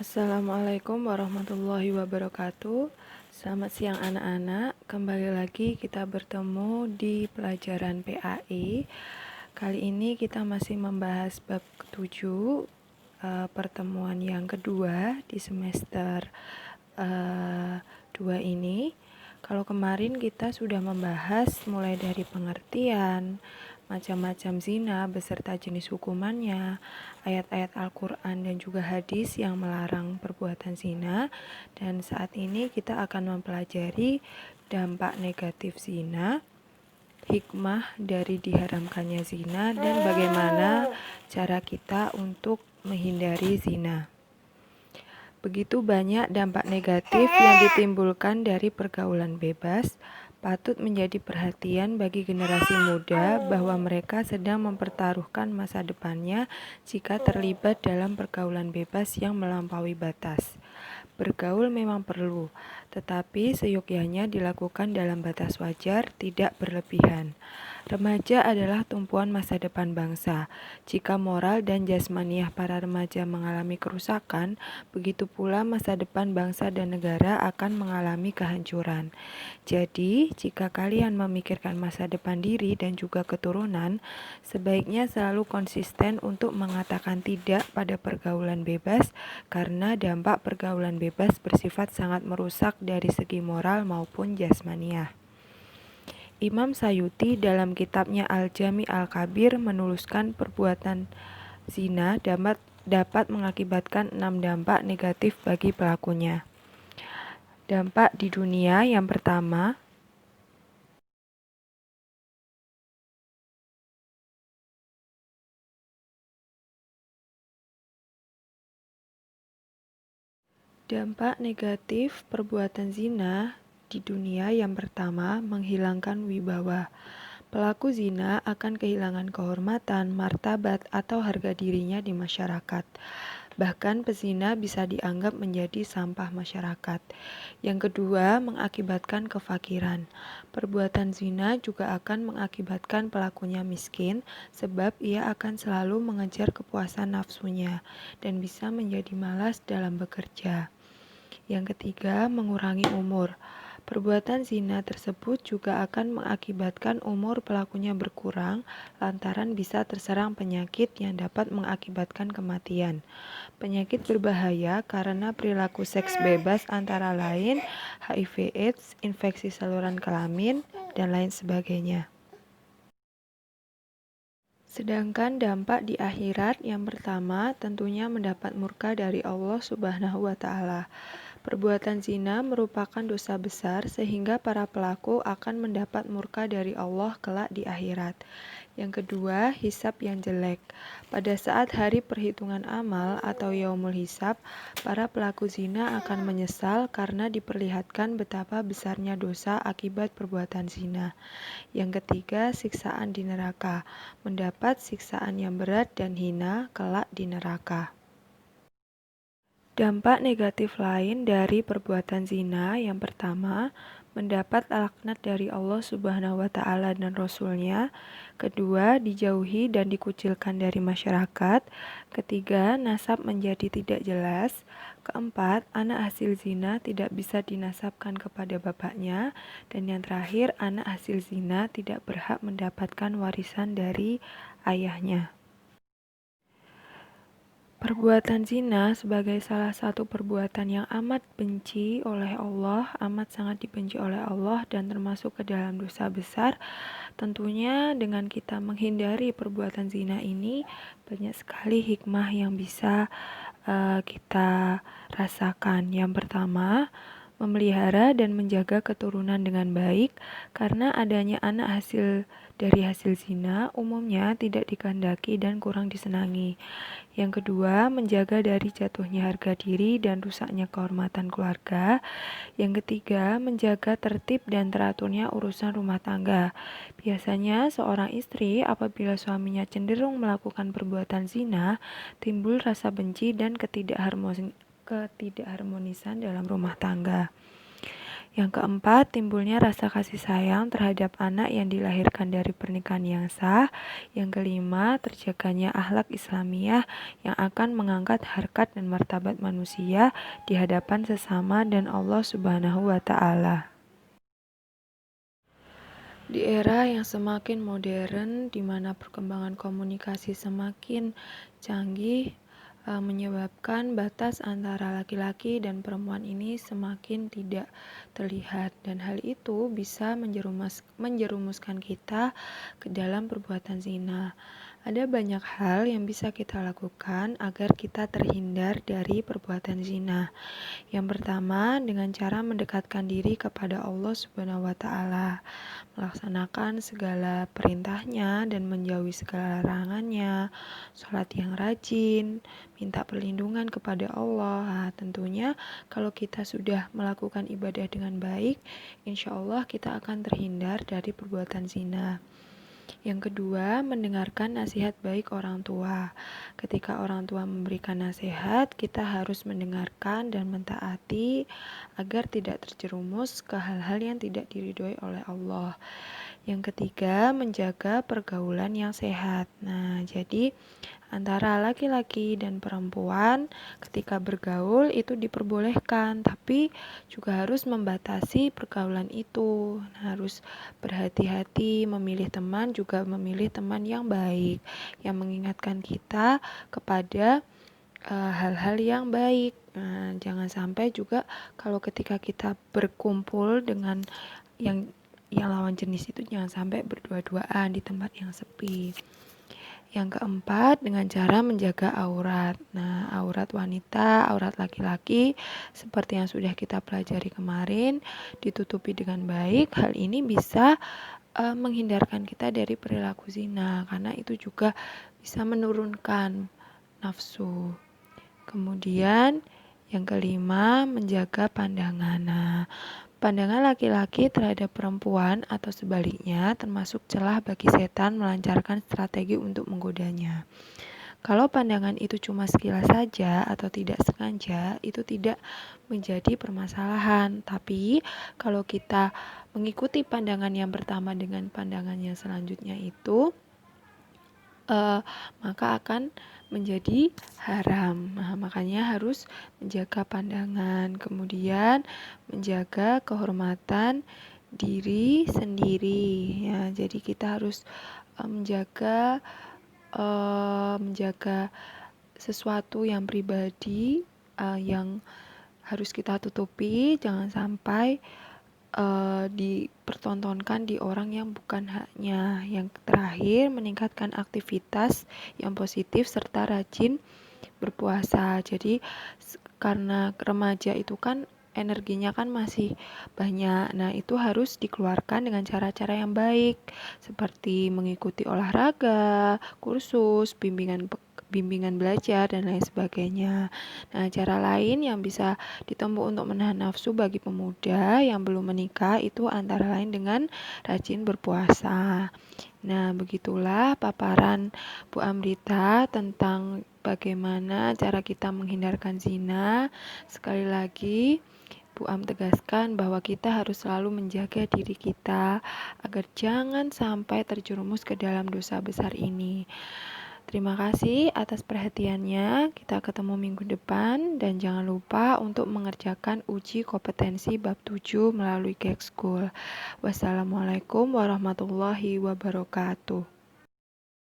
Assalamualaikum warahmatullahi wabarakatuh. Selamat siang anak-anak. Kembali lagi kita bertemu di pelajaran PAI. Kali ini kita masih membahas bab ke-7, pertemuan yang kedua di semester 2 ini. Kalau kemarin kita sudah membahas mulai dari pengertian, macam-macam zina beserta jenis hukumannya, ayat-ayat Al-Quran dan juga hadis yang melarang perbuatan zina. Dan saat ini kita akan mempelajari dampak negatif zina, hikmah dari diharamkannya zina, dan bagaimana cara kita untuk menghindari zina. Begitu banyak dampak negatif yang ditimbulkan dari pergaulan bebas, patut menjadi perhatian bagi generasi muda bahwa mereka sedang mempertaruhkan masa depannya jika terlibat dalam pergaulan bebas yang melampaui batas. Bergaul memang perlu, tetapi seyogyanya dilakukan dalam batas wajar, tidak berlebihan. Remaja adalah tumpuan masa depan bangsa. Jika moral dan jasmaniah para remaja mengalami kerusakan, begitu pula masa depan bangsa dan negara akan mengalami kehancuran. Jadi, jika kalian memikirkan masa depan diri dan juga keturunan, sebaiknya selalu konsisten untuk mengatakan tidak pada pergaulan bebas, karena dampak pergaulan bebas bersifat sangat merusak dari segi moral maupun jasmaniah. Imam Sayuti dalam kitabnya Al-Jami Al-Kabir menuliskan perbuatan zina dapat mengakibatkan 6 dampak negatif bagi pelakunya. Dampak di dunia yang pertama, dampak negatif perbuatan zina di dunia yang pertama, menghilangkan wibawa. Pelaku zina akan kehilangan kehormatan, martabat, atau harga dirinya di masyarakat. Bahkan pezina bisa dianggap menjadi sampah masyarakat. Yang kedua, mengakibatkan kefakiran. Perbuatan zina juga akan mengakibatkan pelakunya miskin, sebab ia akan selalu mengejar kepuasan nafsunya dan bisa menjadi malas dalam bekerja. Yang ketiga, mengurangi umur. Perbuatan zina tersebut juga akan mengakibatkan umur pelakunya berkurang lantaran bisa terserang penyakit yang dapat mengakibatkan kematian. Penyakit berbahaya karena perilaku seks bebas antara lain HIV/AIDS, infeksi saluran kelamin, dan lain sebagainya. Sedangkan dampak di akhirat yang pertama tentunya mendapat murka dari Allah Subhanahu wa Ta'ala. Perbuatan zina merupakan dosa besar sehingga para pelaku akan mendapat murka dari Allah kelak di akhirat. Yang kedua, hisab yang jelek. Pada saat hari perhitungan amal atau yaumul hisab, para pelaku zina akan menyesal karena diperlihatkan betapa besarnya dosa akibat perbuatan zina. Yang ketiga, siksaan di neraka. Mendapat siksaan yang berat dan hina kelak di neraka. Dampak negatif lain dari perbuatan zina yang pertama, mendapat laknat dari Allah Subhanahu wa Ta'ala dan Rasul-Nya. Kedua, dijauhi dan dikucilkan dari masyarakat. Ketiga, nasab menjadi tidak jelas. Keempat, anak hasil zina tidak bisa dinasabkan kepada bapaknya. Dan yang terakhir, anak hasil zina tidak berhak mendapatkan warisan dari ayahnya. Perbuatan zina sebagai salah satu perbuatan yang amat benci oleh Allah, amat sangat dibenci oleh Allah dan termasuk ke dalam dosa besar. Tentunya dengan kita menghindari perbuatan zina ini, banyak sekali hikmah yang bisa kita rasakan. Yang pertama, memelihara dan menjaga keturunan dengan baik, karena adanya anak dari hasil zina umumnya tidak dikehendaki dan kurang disenangi. Yang kedua, menjaga dari jatuhnya harga diri dan rusaknya kehormatan keluarga. Yang ketiga, menjaga tertib dan teraturnya urusan rumah tangga. Biasanya seorang istri apabila suaminya cenderung melakukan perbuatan zina, timbul rasa benci dan ketidakharmonisan dalam rumah tangga. Yang keempat, timbulnya rasa kasih sayang terhadap anak yang dilahirkan dari pernikahan yang sah. Yang kelima, terjaganya akhlak Islamiyah yang akan mengangkat harkat dan martabat manusia di hadapan sesama dan Allah Subhanahu wa Ta'ala. Di era yang semakin modern, di mana perkembangan komunikasi semakin canggih, menyebabkan batas antara laki-laki dan perempuan ini semakin tidak terlihat, dan hal itu bisa menjerumuskan kita ke dalam perbuatan zina. Ada banyak hal yang bisa kita lakukan agar kita terhindar dari perbuatan zina. Yang pertama, dengan cara mendekatkan diri kepada Allah Subhanahu wa Ta'ala, melaksanakan segala perintahnya dan menjauhi segala larangannya, sholat yang rajin, minta perlindungan kepada Allah. Nah, tentunya kalau kita sudah melakukan ibadah dengan baik, insya Allah kita akan terhindar dari perbuatan zina. Yang kedua, mendengarkan nasihat baik orang tua. Ketika orang tua memberikan nasihat, kita harus mendengarkan dan mentaati agar tidak terjerumus ke hal-hal yang tidak diridhoi oleh Allah. Yang ketiga, menjaga pergaulan yang sehat. Nah, jadi antara laki-laki dan perempuan ketika bergaul itu diperbolehkan, tapi juga harus membatasi pergaulan itu. Harus berhati-hati memilih teman, juga memilih teman yang baik, yang mengingatkan kita kepada hal-hal yang baik. Nah, jangan sampai juga kalau ketika kita berkumpul dengan yang lawan jenis itu, jangan sampai berdua-duaan di tempat yang sepi. Yang keempat, dengan cara menjaga aurat. Nah, aurat wanita, aurat laki-laki, seperti yang sudah kita pelajari kemarin, ditutupi dengan baik. Hal ini bisa menghindarkan kita dari perilaku zina, karena itu juga bisa menurunkan nafsu. Kemudian, yang kelima, menjaga pandangan. Nah, pandangan laki-laki terhadap perempuan atau sebaliknya termasuk celah bagi setan melancarkan strategi untuk menggodanya. Kalau pandangan itu cuma sekilas saja atau tidak sengaja, itu tidak menjadi permasalahan. Tapi kalau kita mengikuti pandangan yang pertama dengan pandangan yang selanjutnya itu, maka akan menjadi haram. Nah, makanya harus menjaga pandangan, kemudian menjaga kehormatan diri sendiri. Ya, jadi kita harus menjaga sesuatu yang pribadi yang harus kita tutupi, jangan sampai dipertontonkan di orang yang bukan haknya. Yang terakhir, meningkatkan aktivitas yang positif serta rajin berpuasa. Jadi karena remaja itu kan energinya kan masih banyak. Nah, itu harus dikeluarkan dengan cara-cara yang baik, seperti mengikuti olahraga, kursus, bimbingan belajar, dan lain sebagainya. Nah, cara lain yang bisa ditempuh untuk menahan nafsu bagi pemuda yang belum menikah itu antara lain dengan rajin berpuasa. Nah, begitulah paparan Bu Amrita tentang bagaimana cara kita menghindarkan zina. Sekali lagi, Bu Am tegaskan bahwa kita harus selalu menjaga diri kita agar jangan sampai terjerumus ke dalam dosa besar ini. Terima kasih atas perhatiannya. Kita ketemu minggu depan dan jangan lupa untuk mengerjakan uji kompetensi bab 7 melalui Geek School. Wassalamualaikum warahmatullahi wabarakatuh.